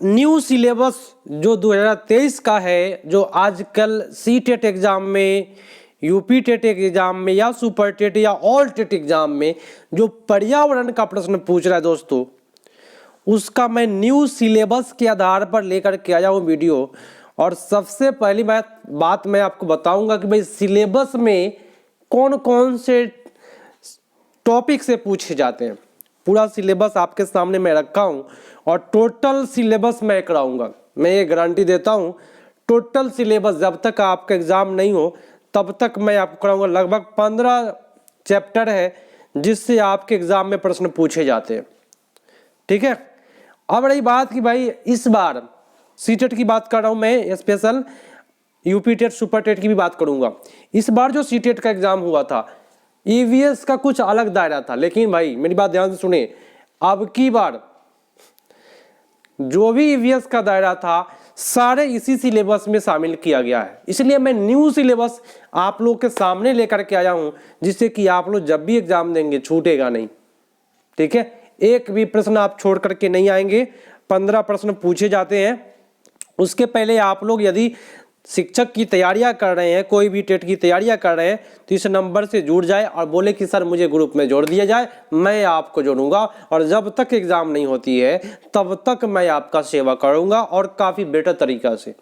New syllabus जो 2023 का है, जो आजकल सी टेट एग्जाम में, यूपी टेट एग्जाम में या सुपर टेट या ऑल टेट एग्जाम में जो पर्यावरण का प्रश्न पूछ रहा है दोस्तों, उसका मैं न्यू सिलेबस के आधार पर लेकर के आया हूँ वीडियो। और सबसे पहली बात मैं आपको बताऊंगा कि भाई सिलेबस में कौन कौन से टॉपिक से पूछे जाते हैं। पूरा सिलेबस आपके सामने मैं रखा हूँ और टोटल सिलेबस मैं कराऊंगा। मैं ये गारंटी देता हूँ, टोटल सिलेबस जब तक आपका एग्जाम नहीं हो तब तक मैं आपको कराऊंगा। लगभग 15 चैप्टर है जिससे आपके एग्जाम में प्रश्न पूछे जाते हैं। ठीक है, अब रही बात कि भाई इस बार सी टेट की बात कर रहा हूँ मैं, special UP TET super TET की भी बात करूंगा। इस बार जो सी टेट का एग्जाम हुआ था, ईवीएस का कुछ अलग दायरा था, लेकिन भाई मेरी बात ध्यान से सुने, अब की बार जो भी ईवीएस का दायरा था सारे इसी सिलेबस में शामिल किया गया है। इसलिए मैं न्यू सिलेबस आप लोग के सामने लेकर के आया हूं, जिससे कि आप लोग जब भी एग्जाम देंगे छूटेगा नहीं। ठीक है, एक भी प्रश्न आप छोड़ करके नहीं आएंगे। 15 प्रश्न पूछे जाते हैं। उसके पहले आप लोग यदि शिक्षक की तैयारियां कर रहे हैं, कोई भी टेट की तैयारियां कर रहे हैं, तो इस नंबर से जुड़ जाए और बोले कि सर मुझे ग्रुप में जोड़ दिया जाए, मैं आपको जोड़ूंगा और जब तक एग्जाम नहीं होती है तब तक मैं आपका सेवा करूंगा और काफ़ी बेटर तरीका से,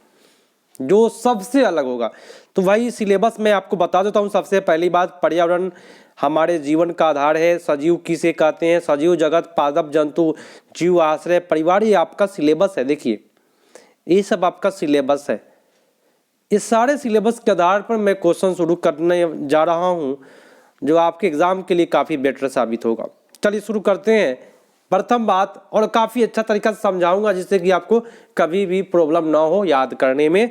जो सबसे अलग होगा। तो भाई सिलेबस मैं आपको बता देता हूँ। सबसे पहली बात, पर्यावरण हमारे जीवन का आधार है। सजीव किसे कहते हैं? सजीव जगत, पादप जंतु, जीव आश्रय, परिवार, ये आपका सिलेबस है। देखिए ये सब आपका सिलेबस है। इस सारे सिलेबस के आधार पर मैं क्वेश्चन शुरू करने जा रहा हूं, जो आपके एग्जाम के लिए काफ़ी बेटर साबित होगा। चलिए शुरू करते हैं। प्रथम बात, और काफ़ी अच्छा तरीका से समझाऊंगा जिससे कि आपको कभी भी प्रॉब्लम ना हो याद करने में।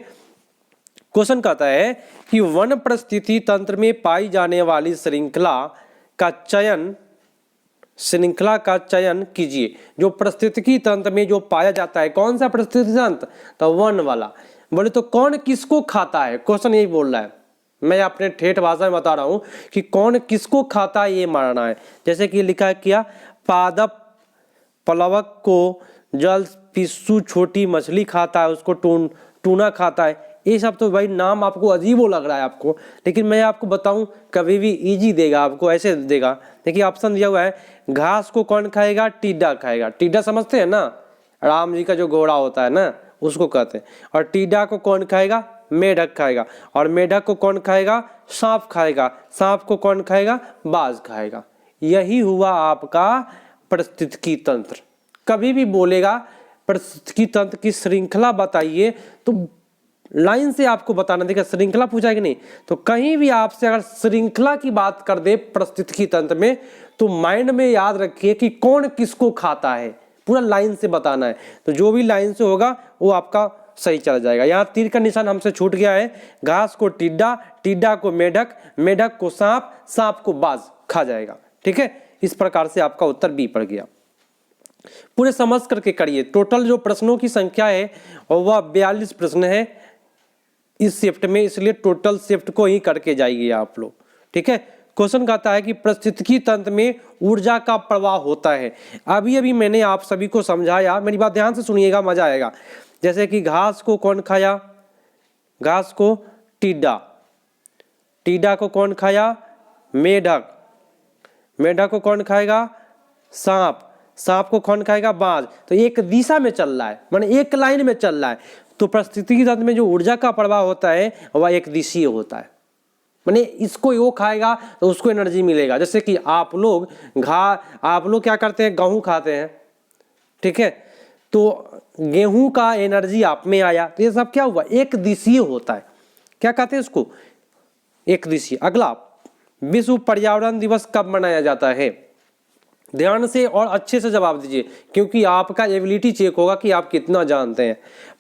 क्वेश्चन कहता है कि वन परिस्थिति तंत्र में पाई जाने वाली श्रृंखला का चयन कीजिए। जो परिस्थितिकी तंत्र में जो पाया जाता है, कौन सा परिस्थितिकी तंत्र? तो वन वाला। बोले तो कौन किसको खाता है? क्वेश्चन यही बोल रहा है। मैं अपने ठेठ भाषा में बता रहा हूं कि कौन किसको खाता है, ये मारना है। जैसे कि लिखा है क्या, पादप प्लवक को जल पिस्सू छोटी मछली खाता है, उसको टूना खाता है। ये सब तो भाई नाम आपको अजीब लग रहा है आपको, लेकिन मैं आपको बताऊं कभी भी इजी देगा आपको, ऐसे देगा। देखिए ऑप्शन दिया हुआ है, घास को कौन खाएगा? टिड्डा खाएगा। टिड्डा समझते हैं ना, राम जी का जो घोड़ा होता है ना, उसको कहते हैं। और टिड्डा को कौन खाएगा? मेढक खाएगा। और मेढक को कौन खाएगा? सांप खाएगा। सांप को कौन खाएगा? बाज खाएगा। यही हुआ आपका पारिस्थितिकी तंत्र। कभी भी बोलेगा पारिस्थितिकी तंत्र की श्रृंखला बताइए तो लाइन से आपको बताना। देखिए श्रृंखला पूछा कि नहीं, तो कहीं भी आपसे अगर श्रृंखला की बात कर दे पारिस्थितिकी तंत्र में, तो माइंड में याद रखिए कि कौन किसको खाता है, पूरा लाइन से बताना है। तो जो भी लाइन से होगा वो आपका सही चला जाएगा। यहाँ तीर का निशान हमसे छूट गया है। घास को टिड्डा, टिड्डा को मेढक, मेढक को सांप, सांप को बाज खा जाएगा। ठीक है, इस प्रकार से आपका उत्तर बी पड़ गया। पूरे समझ करके करिए। टोटल जो प्रश्नों की संख्या है वह 42 प्रश्न है इस शिफ्ट में, इसलिए टोटल शिफ्ट को ही करके जाइए आप लोग। ठीक है, क्वेश्चन कहता है कि पारिस्थितिकी तंत्र में ऊर्जा का प्रवाह होता है। अभी अभी मैंने आप सभी को समझाया, मेरी बात ध्यान से सुनिएगा, मजा आएगा। जैसे कि घास को कौन खाया? घास को टिड्डा। टिड्डा को कौन खाया? मेढक। मेढक को कौन खाएगा? सांप। सांप को कौन खाएगा? बाज। तो एक दिशा में चल रहा है, माने एक लाइन में चल रहा है। तो पारिस्थितिकी तंत्र में जो ऊर्जा का प्रवाह होता है वह एक दिशीय होता है, माने इसको वो खाएगा तो उसको एनर्जी मिलेगा। जैसे कि आप लोग क्या करते हैं? गेहूं खाते हैं। ठीक है, तो गेहूं का एनर्जी आप में आया, तो ये सब क्या हुआ? एक दिशीय होता है। क्या कहते हैं इसको? एक दिशीय। अगला, विश्व पर्यावरण दिवस कब मनाया जाता है? ध्यान से और अच्छे से जवाब दीजिए, क्योंकि आपका एबिलिटी चेक होगा कि आप कितना जानते हैं।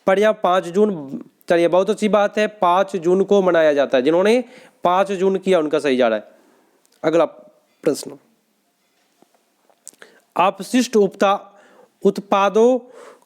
5 जून, चलिए बहुत अच्छी बात है, 5 जून को मनाया जाता है। जिन्होंने 5 जून किया उनका सही जा रहा है। अगला प्रश्न, अपशिष्ट उत्पादों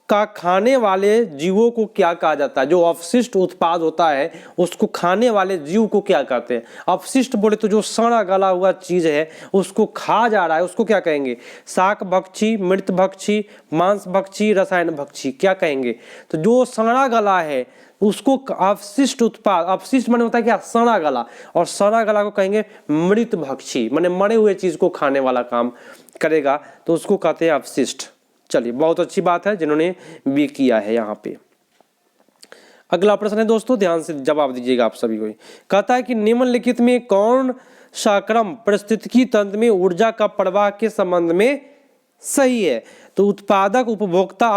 का खाने वाले जीवों को क्या कहा जाता है? जो अपशिष्ट उत्पाद होता है उसको खाने वाले जीव को क्या कहते हैं? अपशिष्ट बोले तो जो सड़ा गला हुआ चीज है उसको खा जा रहा है उसको क्या कहेंगे? शाक भक्षी, मृत भक्षी, मांस भक्षी, रसायन भक्षी, क्या कहेंगे? तो जो सड़ा गला है उसको अपशिष्ट उत्पाद, अपशिष्ट माने होता है क्या? सड़ा गला, और सड़ा गला को कहेंगे मृत भक्षी, माने मरे हुए चीज को खाने वाला काम करेगा, तो उसको कहते हैं अपशिष्ट। चलिए, बहुत अच्छी बात है जिन्होंने बी किया है यहाँ पे। अगला प्रश्न है दोस्तों, ध्यान से जवाब दीजिएगा आप सभी को। कहता है कि निम्नलिखित में कौन सा क्रम पारिस्थितिकी तंत्र में ऊर्जा का प्रवाह के संबंध में सही है? तो उत्पादक, उपभोक्ता,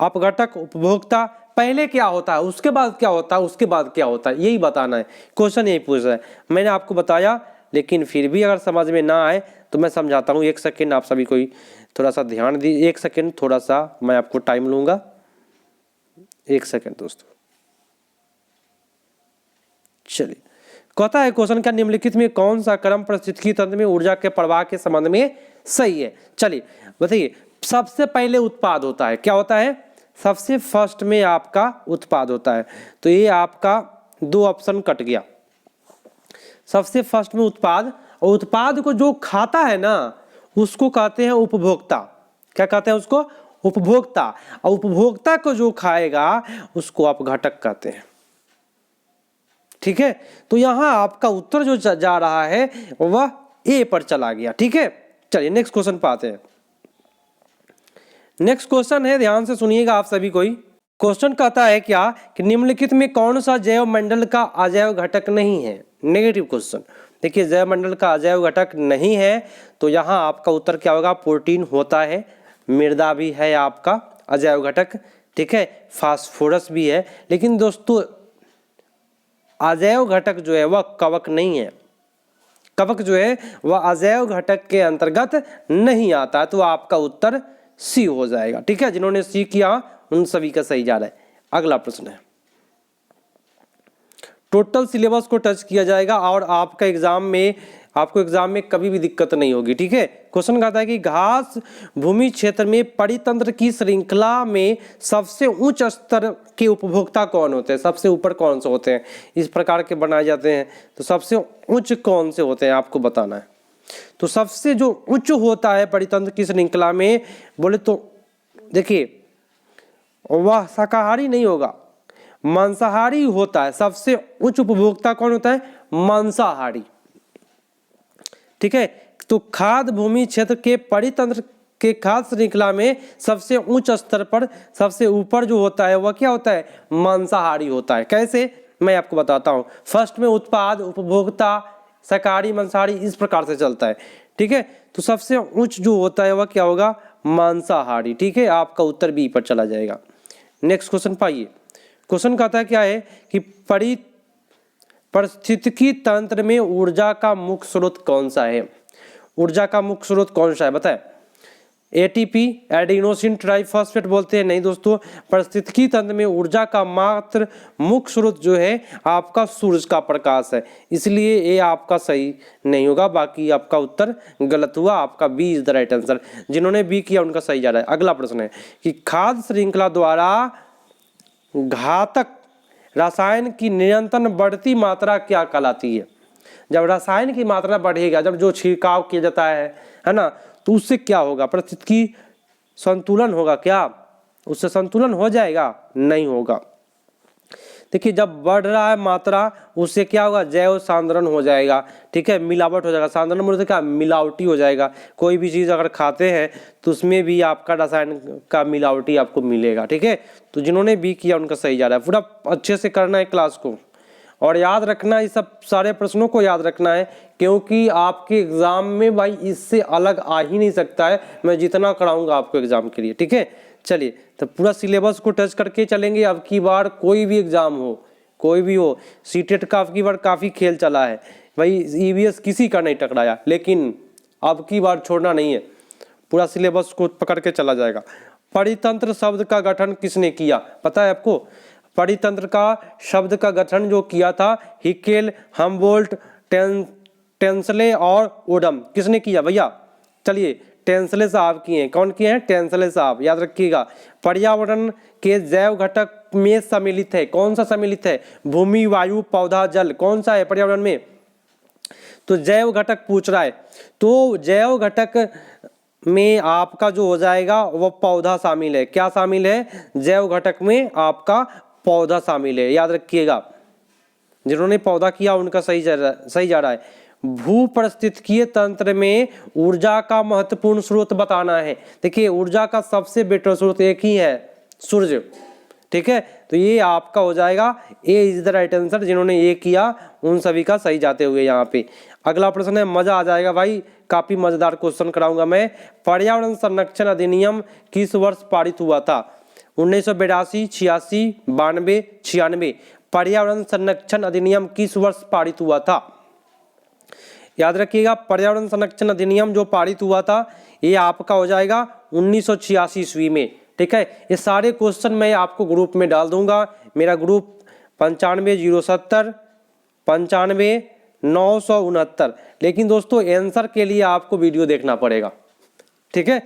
अपघटक, उपभोक्ता, पहले क्या होता है, उसके बाद क्या होता है, उसके बाद क्या होता है, यही बताना है। क्वेश्चन यही पूछ रहा है। मैंने आपको बताया, लेकिन फिर भी अगर समझ में ना आए तो मैं समझाता हूँ। 1 सेकेंड आप सभी को थोड़ा सा ध्यान दी, 1 सेकेंड थोड़ा सा मैं आपको टाइम लूंगा। 1 सेकेंड दोस्तों। चलिए, कहता है क्वेश्चन का निम्नलिखित में कौन सा क्रम पारिस्थितिकी तंत्र में ऊर्जा के प्रवाह के संबंध में सही है? चलिए बताइए। सबसे पहले उत्पाद होता है, क्या होता है? सबसे फर्स्ट में आपका उत्पाद होता है। तो ये आपका 2 ऑप्शन कट गया। सबसे फर्स्ट में उत्पाद, और उत्पाद को जो खाता है ना उसको कहते हैं उपभोक्ता। क्या कहते हैं उसको? उपभोक्ता। और उपभोक्ता को जो खाएगा उसको अपघटक कहते हैं। ठीक है, तो यहां आपका उत्तर जो जा रहा है वह ए पर चला गया। ठीक है, चलिए नेक्स्ट क्वेश्चन पे आते हैं। नेक्स्ट क्वेश्चन है, ध्यान से सुनिएगा आप सभी कोई। क्वेश्चन कहता है क्या कि निम्नलिखित में कौन सा जैव मंडल का अजैव घटक नहीं है? Negative question. देखिए, जैव मंडल का अजैव घटक नहीं है तो यहाँ आपका उत्तर क्या होगा? प्रोटीन होता है, मृदा भी है आपका अजैव घटक, ठीक है, फास्फोरस भी है। लेकिन दोस्तों अजैव घटक जो है वह कवक नहीं है। कवक जो है वह अजैव घटक के अंतर्गत नहीं आता, तो आपका उत्तर सी हो जाएगा। ठीक है, जिन्होंने सी किया उन सभी का सही जा रहा है। अगला प्रश्न है, टोटल सिलेबस को टच किया जाएगा और आपको एग्जाम में कभी भी दिक्कत नहीं होगी। ठीक है, क्वेश्चन कहता है कि घास भूमि क्षेत्र में परितंत्र की श्रृंखला में सबसे उच्च स्तर के उपभोक्ता कौन होते हैं? सबसे ऊपर कौन से होते हैं? इस प्रकार के बनाए जाते हैं, तो सबसे उच्च कौन से होते हैं आपको बताना है। तो सबसे जो उच्च होता है परितंत्र की श्रृंखला में बोले तो देखिए वह शाकाहारी नहीं होगा, मांसाहारी होता है। सबसे उच्च उपभोक्ता कौन होता है? मांसाहारी। ठीक है, तो खाद्य भूमि क्षेत्र के परितंत्र के खाद्य श्रृंखला में सबसे उच्च स्तर पर सबसे ऊपर जो होता है वह क्या होता है? मांसाहारी होता है। कैसे, मैं आपको बताता हूं। फर्स्ट में उत्पाद, उपभोक्ता, शाकाहारी, मांसाहारी, इस प्रकार से चलता है। ठीक है, तो सबसे उच्च जो होता है वह क्या होगा? मांसाहारी। ठीक है, आपका उत्तर बी पर चला जाएगा। नेक्स्ट क्वेश्चन पाइए। क्वेश्चन कहता है क्या है कि पारिस्थितिकी तंत्र में ऊर्जा का मुख्य स्रोत कौन सा है? ऊर्जा का मुख्य स्रोत कौन सा है बताए? एटीपी, एडिनोसिन ट्राइफॉस्फेट बोलते हैं? नहीं दोस्तों, पारिस्थितिकी तंत्र में ऊर्जा का मात्र मुख्य स्रोत जो है आपका सूरज का प्रकाश है, इसलिए ये आपका सही नहीं होगा। बाकी आपका उत्तर गलत हुआ, आपका B is the right answer. जिन्होंने बी किया उनका सही जा रहा है। अगला प्रश्न है कि खाद्य श्रृंखला द्वारा घातक रसायन की निरंतर बढ़ती मात्रा क्या कहलाती है? जब रसायन की मात्रा बढ़ेगा, जब जो छिड़काव किया जाता है ना, तो उससे क्या होगा? पारिस्थितिकी संतुलन होगा क्या? उससे संतुलन हो जाएगा? नहीं होगा। देखिए, जब बढ़ रहा है मात्रा उससे क्या होगा? जैव सांद्रण हो जाएगा। ठीक है, मिलावट हो जाएगा। सांद्रण बोलते क्या? मिलावटी हो जाएगा। कोई भी चीज़ अगर खाते हैं तो उसमें भी आपका रसायन का मिलावटी आपको मिलेगा। ठीक है, तो जिन्होंने बी किया उनका सही जा रहा है। पूरा अच्छे से करना है क्लास को और याद रखना, इस सब सारे प्रश्नों को याद रखना है, क्योंकि आपके एग्जाम में भाई इससे अलग आ ही नहीं सकता है। मैं जितना कराऊंगा आपको एग्जाम के लिए। ठीक है, चलिए तो पूरा सिलेबस को टच करके चलेंगे। अब की बार कोई भी एग्जाम हो, कोई भी हो, सीटेट का अब की बार काफ़ी खेल चला है भाई, ईवीएस किसी का नहीं टकराया, लेकिन अब की बार छोड़ना नहीं है, पूरा सिलेबस को पकड़ के चला जाएगा। परितंत्र शब्द का गठन किसने किया पता है आपको? परितंत्र का शब्द का गठन जो किया था हिकेल, हम्बोल्ट, टेंसले और ओडम, किसने किया भैया? चलिए, टेंसले साहब किए हैं। कौन किए हैं? टेंसले साहब, याद रखिएगा। पर्यावरण के जैव घटक में सम्मिलित है, कौन सा सम्मिलित है? भूमि, वायु, पौधा, जल, कौन सा है पर्यावरण में? तो जैव घटक पूछ रहा है, तो जैव घटक में आपका जो हो जाएगा वो पौधा शामिल है। क्या शामिल है? जैव घटक में आपका पौधा शामिल है, याद रखिएगा। जिन्होंने पौधा किया उनका सही जा रहा है। भूपरिस्थितिकीय तंत्र में ऊर्जा का महत्वपूर्ण स्रोत बताना है। देखिए ऊर्जा का सबसे बेटर स्रोत एक ही है, सूर्य। ठीक है, तो ये आपका हो जाएगा ए इज द राइट आंसर। जिन्होंने ये किया उन सभी का सही जाते हुए यहाँ पे। अगला प्रश्न है, मजा आ जाएगा भाई, काफी मजेदार क्वेश्चन कराऊंगा मैं। पर्यावरण संरक्षण अधिनियम किस वर्ष पारित हुआ था? 1982, 86, 92, 96। पर्यावरण संरक्षण अधिनियम किस वर्ष पारित हुआ था? याद रखिएगा, पर्यावरण संरक्षण अधिनियम जो पारित हुआ था ये आपका हो जाएगा 1986 ईस्वी में। ठीक है, ये सारे क्वेश्चन मैं आपको ग्रुप में डाल दूंगा। मेरा ग्रुप 9507 95 969। लेकिन दोस्तों आंसर के लिए आपको वीडियो देखना पड़ेगा। ठीक है,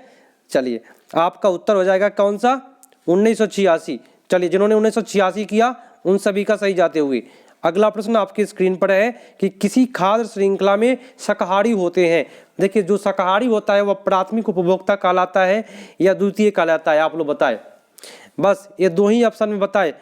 चलिए आपका उत्तर हो जाएगा कौन सा? 1986। चलिए जिन्होंने 1986 किया उन सभी का सही जाते हुए। अगला प्रश्न आपकी स्क्रीन पर है कि किसी खाद्य श्रृंखला में शाकाहारी होते हैं। देखिए जो शाकाहारी होता है वह प्राथमिक उपभोक्ता कहलाता है या द्वितीय कहलाता है? आप लोग बताएं, बस ये दो ही ऑप्शन में बताएं।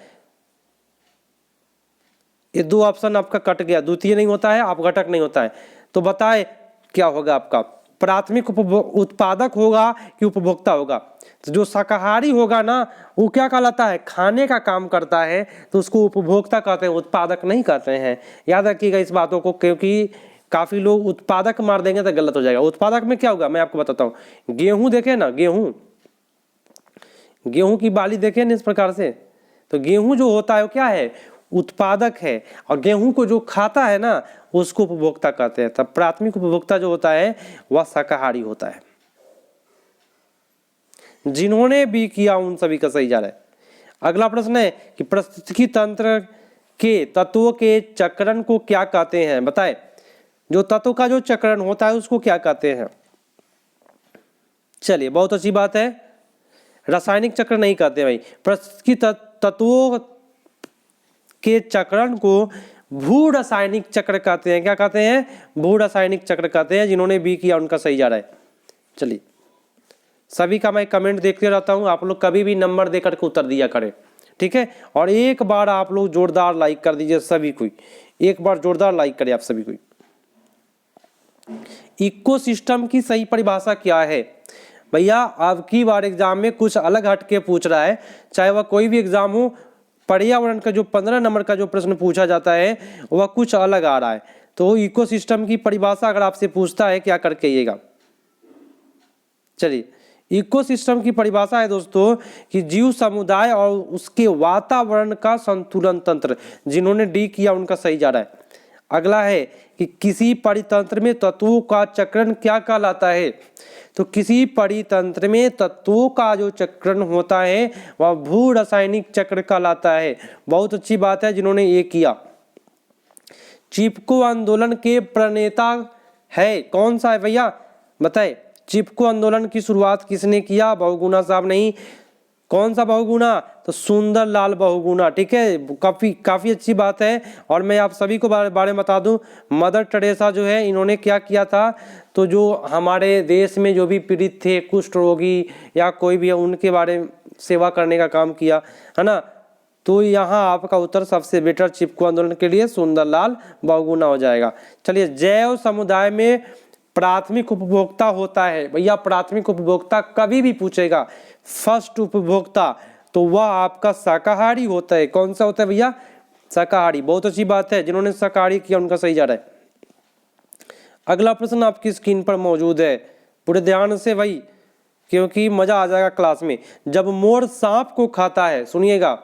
ये दो ऑप्शन आपका कट गया, द्वितीय नहीं होता है, आप घटक नहीं होता है, तो बताएं क्या होगा आपका? प्राथमिक उत्पादक होगा कि उपभोक्ता होगा? तो जो शाकाहारी होगा ना वो क्या कहलाता है? खाने का काम करता है, तो उसको उपभोक्ता कहते हैं, उत्पादक नहीं कहते हैं। याद रखिएगा इस बातों को, क्योंकि काफी लोग उत्पादक मार देंगे तो गलत हो जाएगा। उत्पादक में क्या होगा मैं आपको बताता हूँ। गेहूं देखे ना, गेहूं की बाली देखे ना इस प्रकार से, तो गेहूं जो होता है वो क्या है? उत्पादक है। और गेहूं को जो खाता है ना उसको उपभोक्ता कहते हैं। तब प्राथमिक उपभोक्ता जो होता है वह शाकाहारी होता है। जिन्होंने भी किया उन सभी का सही जा रहा है। अगला प्रश्न है कि पारिस्थितिकी तंत्र के तत्वों के चक्रण को क्या कहते हैं? बताएं, जो तत्व का जो चक्रण होता है उसको क्या कहते हैं? चलिए बहुत अच्छी बात है, रासायनिक चक्र नहीं कहते भाई। पारिस्थितिकी तत्वों के चक्रण को भू रासायनिक चक्र कहते हैं। क्या कहते हैं? भू रासायनिक चक्र कहते हैं। जिन्होंने भी किया उनका सही जा रहा है। चलिए सभी का मैं कमेंट देखते रहता हूं, आप लोग कभी भी नंबर देकर के उत्तर दिया करें। ठीक है, और एक बार आप लोग जोरदार लाइक कर दीजिए सभी कोई, एक बार जोरदार लाइक करें आप सभी कोई। इकोसिस्टम की सही परिभाषा क्या है? भैया आपकी बार एग्जाम में कुछ अलग हटके पूछ रहा है, चाहे वह कोई भी एग्जाम हो। पर्यावरण का जो 15 नंबर का जो प्रश्न पूछा जाता है वह कुछ अलग आ रहा है। तो इकोसिस्टम की परिभाषा अगर आपसे पूछता है क्या करके आइएगा। चलिए इकोसिस्टम की परिभाषा है दोस्तों कि जीव समुदाय और उसके वातावरण का संतुलन तंत्र। जिन्होंने डी किया उनका सही जा रहा है। अगला है कि किसी परितंत्र में तत्वों का चक्रण क्या कहलाता है? तो किसी परितंत्र में तत्वों का जो चक्रण होता है वह भू रासायनिक चक्र कहलाता है। बहुत अच्छी बात है जिन्होंने ये किया। चिपको आंदोलन के प्रणेता है कौन सा है भैया? बताए, चिपको आंदोलन की शुरुआत किसने किया? बहुगुणा साहब नहीं। कौन सा बहुगुणा? तो सुंदरलाल बहुगुणा। ठीक है, काफी अच्छी बात है। और मैं आप सभी को बारे में बता दूं, मदर टेरेसा जो है इन्होंने क्या किया था, तो जो हमारे देश में जो भी पीड़ित थे, कुष्ठ रोगी या कोई भी है, उनके बारे में सेवा करने का काम किया है ना। तो यहाँ आपका उत्तर सबसे बेटर चिपको आंदोलन के लिए सुंदरलाल बहुगुणा हो जाएगा। चलिए जैव समुदाय में प्राथमिक उपभोक्ता होता है। भैया प्राथमिक उपभोक्ता कभी भी पूछेगा, फर्स्ट उपभोक्ता, तो वह आपका शाकाहारी होता है। कौन सा होता है भैया? शाकाहारी। बहुत अच्छी बात है, जिन्होंने शाकाहारी किया उनका सही जा रहा है। अगला प्रश्न आपकी स्क्रीन पर मौजूद है, पूरे ध्यान से भाई, क्योंकि मजा आ जाएगा क्लास में। जब मोर सांप को खाता है, सुनिएगा,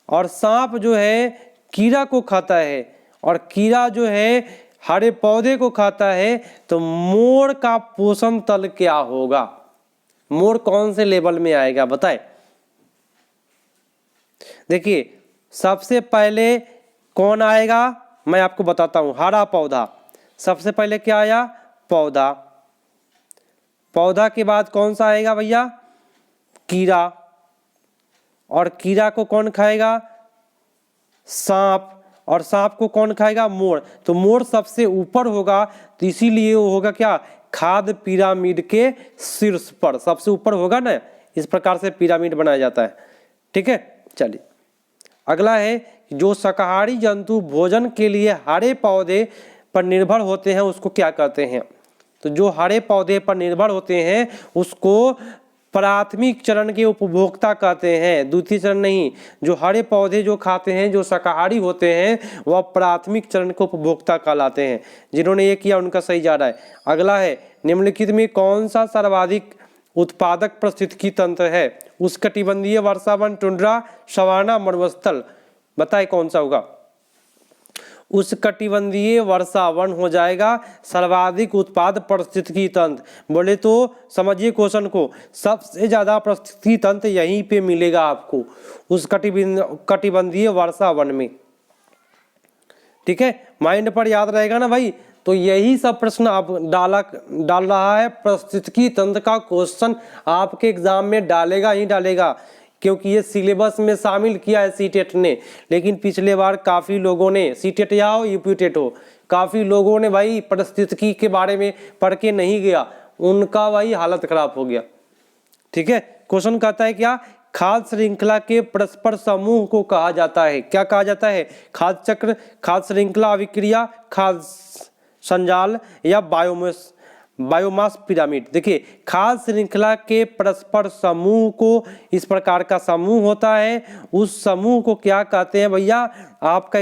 और सांप जो है कीड़ा को खाता है, और कीड़ा जो है हरे पौधे को खाता है, तो मोर का पोषण तल क्या होगा? मोर कौन से लेवल में आएगा बताए? देखिए सबसे पहले कौन आएगा मैं आपको बताता हूं। हरा पौधा सबसे पहले क्या आया? पौधा। पौधा के बाद कौन सा आएगा भैया? कीड़ा। और कीड़ा को कौन खाएगा? सांप। और सांप को कौन खाएगा? मोर। तो मोर सबसे ऊपर होगा, तो इसीलिए वो होगा क्या? खाद्य पिरामिड के शीर्ष पर, सबसे ऊपर होगा ना। इस प्रकार से पिरामिड बनाया जाता है। ठीक है, चलिए अगला है, जो शाकाहारी जंतु भोजन के लिए हरे पौधे पर निर्भर होते हैं उसको क्या कहते हैं? तो जो हरे पौधे पर निर्भर होते हैं उसको प्राथमिक चरण के उपभोक्ता कहते हैं, द्वितीय चरण नहीं। जो हरे पौधे जो खाते हैं, जो शाकाहारी होते हैं, वह प्राथमिक चरण के उपभोक्ता कहलाते हैं। जिन्होंने ये किया उनका सही जा रहा है। अगला है, निम्नलिखित में कौन सा सर्वाधिक उत्पादक पारिस्थितिकी तंत्र है? उष्णकटिबंधीय वर्षावन, टुंड्रा, सवाना, मरुस्थल। बताए कौन सा होगा? उष्णकटिबंधीय वर्षावन हो जाएगा सर्वाधिक उत्पाद पारिस्थितिकी तंत्र। बोले तो समझिए क्वेश्चन को, सबसे ज्यादा पारिस्थितिकी तंत्र यहीं पे मिलेगा आपको, उष्णकटिबंधीय वर्षावन में। ठीक है, माइंड पर याद रहेगा ना भाई। तो यही सब प्रश्न आप डाल रहा है, पारिस्थितिकी तंत्र का क्वेश्चन आपके एग्जाम में डालेगा ही डालेगा, क्योंकि ये सिलेबस में शामिल किया है सीटेट ने। लेकिन पिछले बार काफी लोगों ने, सीटेट या हो यूपीटेट हो, काफी लोगों ने भाई पारिस्थितिकी के बारे में पढ़ के नहीं गया, उनका भाई हालत खराब हो गया। ठीक है, क्वेश्चन कहता है क्या? खाद्य श्रृंखला के परस्पर समूह को कहा जाता है, क्या कहा जाता है? खाद्य चक्र, खाद्य श्रृंखला अभिक्रिया, खाद्य संजाल या बायोमास पिरामिड। देखिए, खाद्य श्रृंखला के परस्पर समूह को, इस प्रकार का समूह होता है, उस समूह को क्या कहते हैं भैया? आपका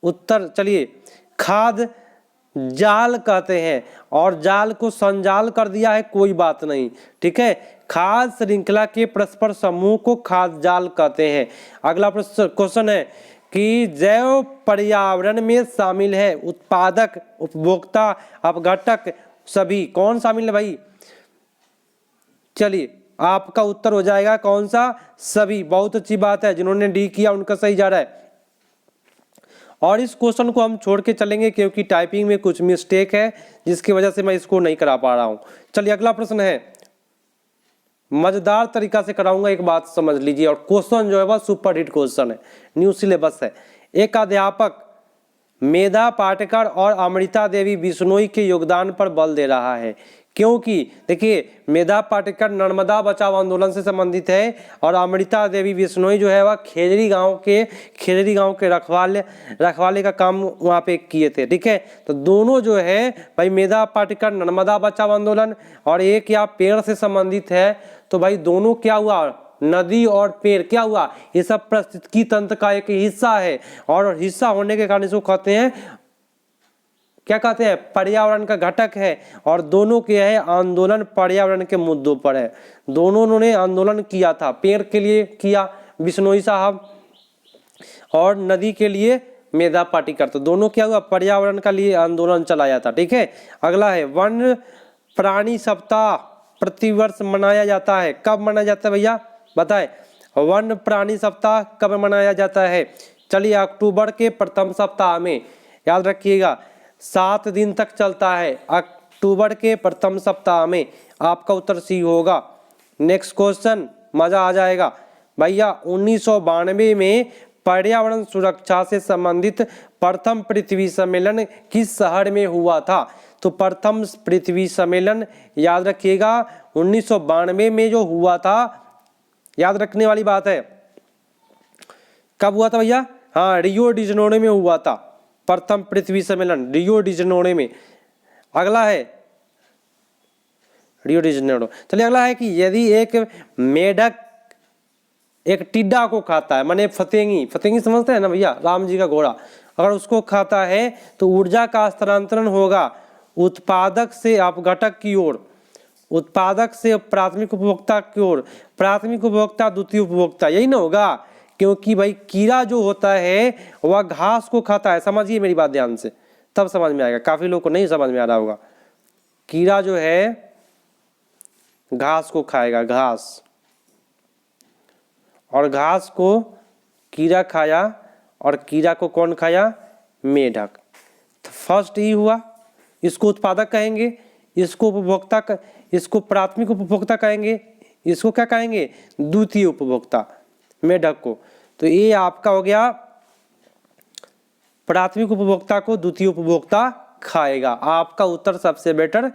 उत्तर, चलिए, खाद्य जाल कहते हैं। और जाल को संजाल कर दिया है, कोई बात नहीं। ठीक है, खाद्य श्रृंखला के परस्पर समूह को खाद्य जाल कहते हैं। अगला क्वेश्चन है कि जैव पर्यावरण में शामिल है उत्पादक, उपभोक्ता, अपघटक सभी, कौन शामिल है भाई? चलिए आपका उत्तर हो जाएगा कौन सा? सभी। बहुत अच्छी बात है, जिन्होंने डी किया उनका सही जा रहा है। और इस क्वेश्चन को हम छोड़ के चलेंगे क्योंकि टाइपिंग में कुछ मिस्टेक है, जिसकी वजह से मैं इसको नहीं करा पा रहा हूं। चलिए अगला प्रश्न है, मजेदार तरीका से कराऊंगा, एक बात समझ लीजिए। और क्वेश्चन जो है वह सुपर हिट क्वेश्चन है, न्यू सिलेबस है। एक अध्यापक मेधा पाटकर और अमृता देवी बिश्नोई के योगदान पर बल दे रहा है, क्योंकि देखिए मेधा पाटकर नर्मदा बचाओ आंदोलन से संबंधित है और अमृता देवी बिश्नोई जो है वह खेजड़ी गांव के रखवाले का काम वहाँ पे किए थे। ठीक है, तो दोनों जो है भाई, मेधा पाटकर नर्मदा बचाओ आंदोलन और एक या पेड़ से संबंधित है, तो भाई दोनों क्या हुआ? नदी और पेड़ क्या हुआ? ये सब पारिस्थितिकी तंत्र का एक हिस्सा है, और हिस्सा होने के कारण इसको कहते हैं, क्या कहते हैं? पर्यावरण का घटक है। और दोनों के है आंदोलन पर्यावरण के मुद्दों पर है। दोनों ने आंदोलन किया था, पेड़ के लिए किया बिश्नोई साहब और नदी के लिए मेधा पाटकर। तो दोनों क्या हुआ? पर्यावरण का लिए आंदोलन चलाया था। ठीक है, अगला है, वन प्राणी सप्ताह प्रतिवर्ष मनाया जाता है, कब मनाया जाता है भैया? बताए, वन प्राणी सप्ताह कब मनाया जाता है? चलिए अक्टूबर के प्रथम सप्ताह में, याद रखिएगा 7 दिन तक चलता है, अक्टूबर के प्रथम सप्ताह में। आपका उत्तर सी होगा। नेक्स्ट क्वेश्चन, मजा आ जाएगा भैया। 1992 में पर्यावरण सुरक्षा से संबंधित प्रथम पृथ्वी सम्मेलन किस शहर में हुआ था? तो प्रथम पृथ्वी सम्मेलन याद रखिएगा 1992 में जो हुआ था, याद रखने वाली बात है। कब हुआ था भैया? हाँ, रियो डी जनेरो में हुआ था प्रथम पृथ्वी सम्मेलन, रियो डी जनेरो में। अगला है रियो डी जनेरो। चलिए अगला है कि यदि एक मेढक एक टिड्डा को खाता है, माने फतेंगी समझते हैं ना भैया, राम जी का घोड़ा, अगर उसको खाता है तो ऊर्जा का स्थानांतरण होगा उत्पादक से अपघटक की ओर, उत्पादक से प्राथमिक उपभोक्ता की ओर, प्राथमिक उपभोक्ता द्वितीय उपभोक्ता, यही ना होगा? क्योंकि भाई कीड़ा जो होता है वह घास को खाता है। समझिए मेरी बात ध्यान से, तब समझ में आएगा, काफी लोग को नहीं समझ में आ रहा होगा। कीड़ा जो है घास को खाएगा, घास, और घास को कीड़ा खाया और कीड़ा को कौन खाया? मेढक। तो फर्स्ट ही हुआ, इसको उत्पादक कहेंगे, इसको उपभोक्ता, इसको प्राथमिक उपभोक्ता कहेंगे, इसको क्या कहेंगे, द्वितीय उपभोक्ता, मेढक को। तो ये आपका हो गया प्राथमिक उपभोक्ता को द्वितीय उपभोक्ता खाएगा। आपका उत्तर सबसे better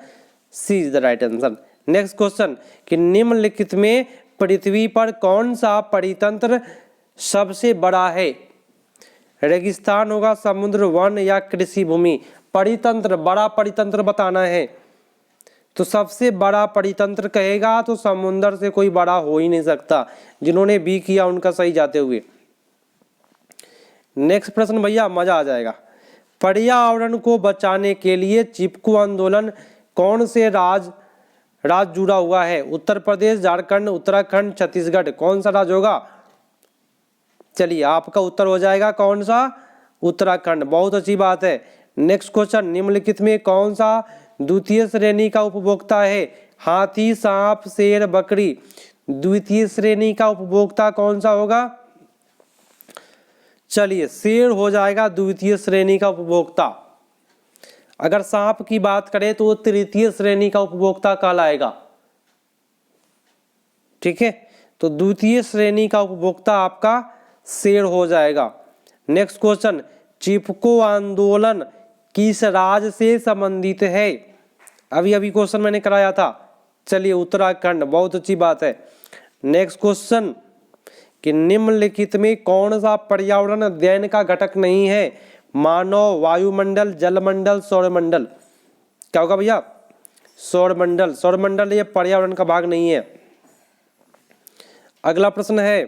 C is the right answer. Next question कि निम्नलिखित में पृथ्वी पर कौन सा परितंत्र सबसे बड़ा है? रेगिस्तान होगा, समुद्र, वन या कृषि भूमि? परितंत्र, बड़ा परितंत्र बताना है। तो सबसे बड़ा परितंत्र कहेगा तो समुद्र से कोई बड़ा हो ही नहीं सकता। जिन्होंने बी किया उनका सही जाते हुए। नेक्स्ट प्रश्न भैया मजा आ जाएगा। पर्यावरण को बचाने के लिए चिपको आंदोलन कौन से राज्य जुड़ा हुआ है? उत्तर प्रदेश, झारखंड, उत्तराखंड, छत्तीसगढ़? कौन सा राज्य होगा? चलिए आपका उत्तर हो जाएगा कौन सा? उत्तराखंड। बहुत अच्छी बात है। नेक्स्ट क्वेश्चन, निम्नलिखित में कौन सा द्वितीय श्रेणी का उपभोक्ता है? हाथी, सांप, शेर, बकरी? द्वितीय श्रेणी का उपभोक्ता कौन सा होगा? चलिए शेर हो जाएगा द्वितीय श्रेणी का उपभोक्ता। अगर सांप की बात करें तो वो तृतीय श्रेणी का उपभोक्ता कहलाएगा। ठीक है, तो द्वितीय श्रेणी का उपभोक्ता आपका शेर हो जाएगा। नेक्स्ट क्वेश्चन, चिपको आंदोलन किस राज्य से संबंधित है? अभी अभी क्वेश्चन मैंने कराया था। चलिए उत्तराखंड, बहुत अच्छी बात है। नेक्स्ट क्वेश्चन कि निम्नलिखित में कौन सा पर्यावरण अध्ययन का घटक नहीं है? मानव, वायुमंडल, जलमंडल, सौरमंडल? क्या होगा भैया? सौरमंडल। सौरमंडल ये पर्यावरण का भाग नहीं है। अगला प्रश्न है,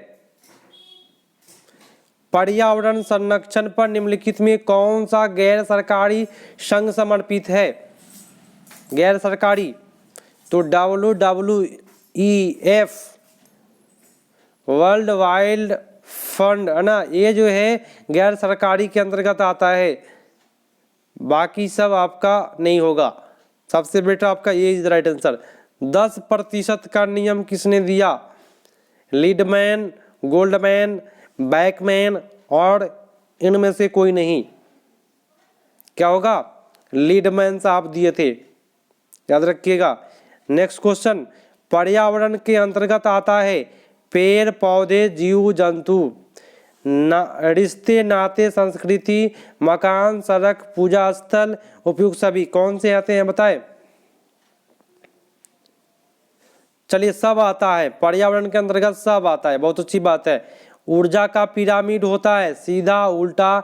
पर्यावरण संरक्षण पर निम्नलिखित में कौन सा गैर सरकारी संघ समर्पित है? गैर सरकारी तो WWEF, वर्ल्ड वाइल्ड फंड, है ना, ये जो है गैर सरकारी के अंतर्गत आता है। बाकी सब आपका नहीं होगा। सबसे बेटा आपका ये इज राइट आंसर। 10% का नियम किसने दिया? लीडमैन, गोल्डमैन, बैकमैन और इनमें से कोई नहीं। क्या होगा? लीडमैन साहब दिए थे, याद रखिएगा। नेक्स्ट क्वेश्चन, पर्यावरण के अंतर्गत आता है पेड़ पौधे, जीव जंतु, रिश्ते नाते, संस्कृति, मकान, सड़क, पूजा स्थल, उपयुक्त सभी? कौन से आते हैं बताएं? चलिए सब आता है, पर्यावरण के अंतर्गत सब आता है। बहुत अच्छी बात है। ऊर्जा का पिरामिड होता है, सीधा, उल्टा,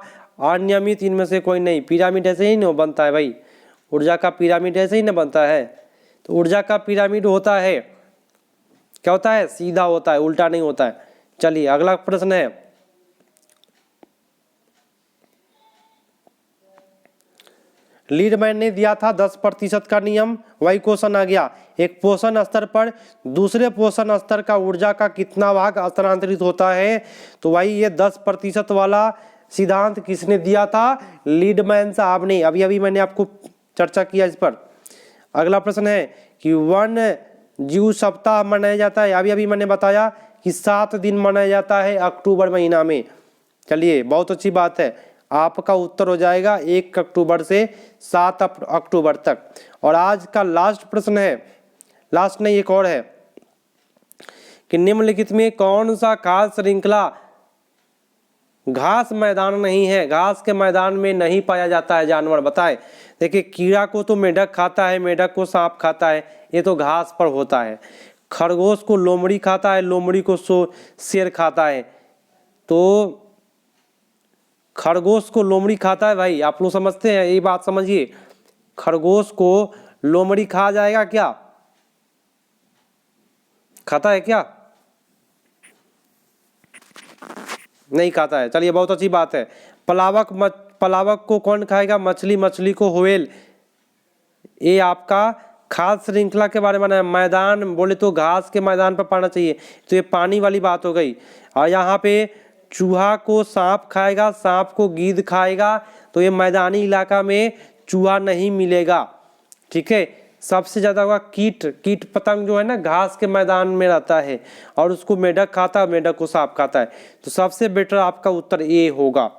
अनियमित? इनमें से कोई नहीं। पिरामिड ऐसे ही नहीं बनता है भाई, ऊर्जा का पिरामिड ऐसे ही नहीं बनता है। तो ऊर्जा का पिरामिड होता है, क्या होता है? सीधा होता है, उल्टा नहीं होता है। चलिए अगला प्रश्न है, लीडमैन ने दिया था 10% का नियम। वही क्वेश्चन आ गया, एक पोषण स्तर पर दूसरे पोषण स्तर का ऊर्जा का कितना भाग स्थानांतरित होता है? तो वही ये 10% वाला सिद्धांत किसने दिया था? लीडमैन साहब ने। अभी अभी मैंने आपको चर्चा किया इस पर। अगला प्रश्न है कि वन जीव सप्ताह मनाया जाता है, अभी अभी मैंने बताया कि 7 दिन मनाया जाता है अक्टूबर महीना में। चलिए बहुत अच्छी बात है। आपका उत्तर हो जाएगा 1 अक्टूबर से 7 अक्टूबर तक। और आज का लास्ट प्रश्न है, लास्ट नहीं एक और है कि निम्नलिखित में कौन सा खाद्य श्रृंखला घास मैदान नहीं है? घास के मैदान में नहीं पाया जाता है जानवर, बताए? देखिए कीड़ा को तो मेढक खाता है, मेढक को सांप खाता है, ये तो घास पर होता है। खरगोश को लोमड़ी खाता है, लोमड़ी को शेर खाता है। तो खरगोश को लोमड़ी खाता है भाई, आप लोग समझते हैं? ये बात समझिए, खरगोश को लोमड़ी खा जाएगा क्या? खाता है क्या? नहीं खाता है। चलिए बहुत अच्छी बात है। पलावक को कौन खाएगा? मछली, मछली को व्हेल। ये आपका खाद्य श्रृंखला के बारे में। मैदान बोले तो घास के मैदान पर पाना चाहिए, तो ये पानी वाली बात हो गई। और यहाँ पे चूहा को सांप खाएगा, सांप को गीद खाएगा, तो ये मैदानी इलाका में चूहा नहीं मिलेगा। ठीक है, सबसे ज्यादा होगा कीट पतंग जो है ना घास के मैदान में रहता है, और उसको मेढक खाता है, मेढक को सांप खाता है। तो सबसे बेटर आपका उत्तर ए होगा।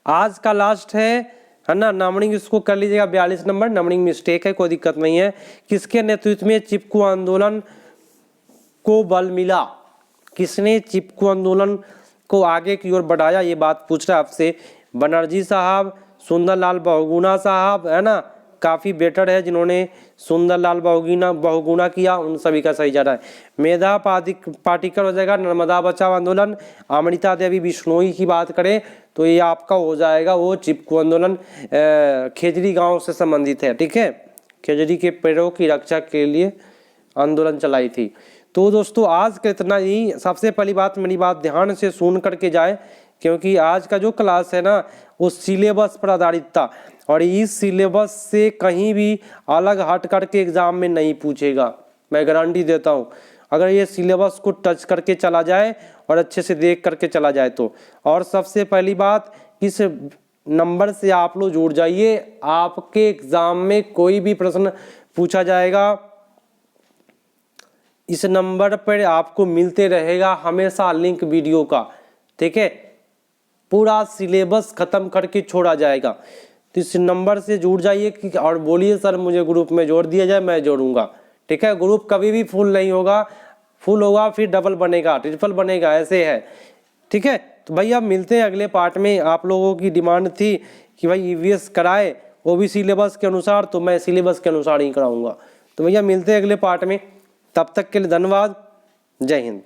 आज का लास्ट है है ना। नंबरिंग इसको कर लीजिएगा 42 नंबर, नंबरिंग मिस्टेक है, कोई दिक्कत नहीं है। किसके नेतृत्व में चिपकू आंदोलन को बल मिला? किसने चिपकू आंदोलन को आगे की ओर बढ़ाया, ये बात पूछ रहा है आपसे। बनर्जी साहब, सुंदरलाल बहुगुणा साहब, है ना, काफ़ी बेटर है जिन्होंने सुंदरलाल बहुगुणा किया, उन सभी का सही जा रहा है। मेधा पाटिकर हो जाएगा नर्मदा बचाओ आंदोलन। अमृता देवी बिश्नोई की बात करें तो ये आपका हो जाएगा वो चिपकू आंदोलन, खेजड़ी गांव से संबंधित है, ठीक है। खेजड़ी के पेड़ों की रक्षा के लिए आंदोलन चलाई थी। तो दोस्तों आज का इतना ही। सबसे पहली बात, मेरी बात ध्यान से सुन करके जाए, क्योंकि आज का जो क्लास है ना वो सिलेबस पर आधारित था, और इस सिलेबस से कहीं भी अलग हट करके एग्जाम में नहीं पूछेगा, मैं गारंटी देता हूँ। अगर ये सिलेबस को टच करके चला जाए और अच्छे से देख करके चला जाए तो। और सबसे पहली बात, इस नंबर से आप लोग जुड़ जाइए, आपके एग्जाम में कोई भी प्रश्न पूछा जाएगा इस नंबर पर आपको मिलते रहेगा हमेशा लिंक वीडियो का, ठीक है। पूरा सिलेबस खत्म करके छोड़ा जाएगा, तो इस नंबर से जुड़ जाइए और बोलिए सर मुझे ग्रुप में जोड़ दिया जाए, मैं जोड़ूंगा, ठीक है। ग्रुप कभी भी फुल नहीं होगा, फुल होगा फिर डबल बनेगा, ट्रिपल बनेगा, ऐसे है, ठीक है। तो भैया मिलते हैं अगले पार्ट में। आप लोगों की डिमांड थी कि भाई ईवीएस कराए, वो भी सिलेबस के अनुसार, तो मैं सिलेबस के अनुसार ही कराऊंगा। तो भैया मिलते हैं अगले पार्ट में, तब तक के लिए धन्यवाद, जय हिंद।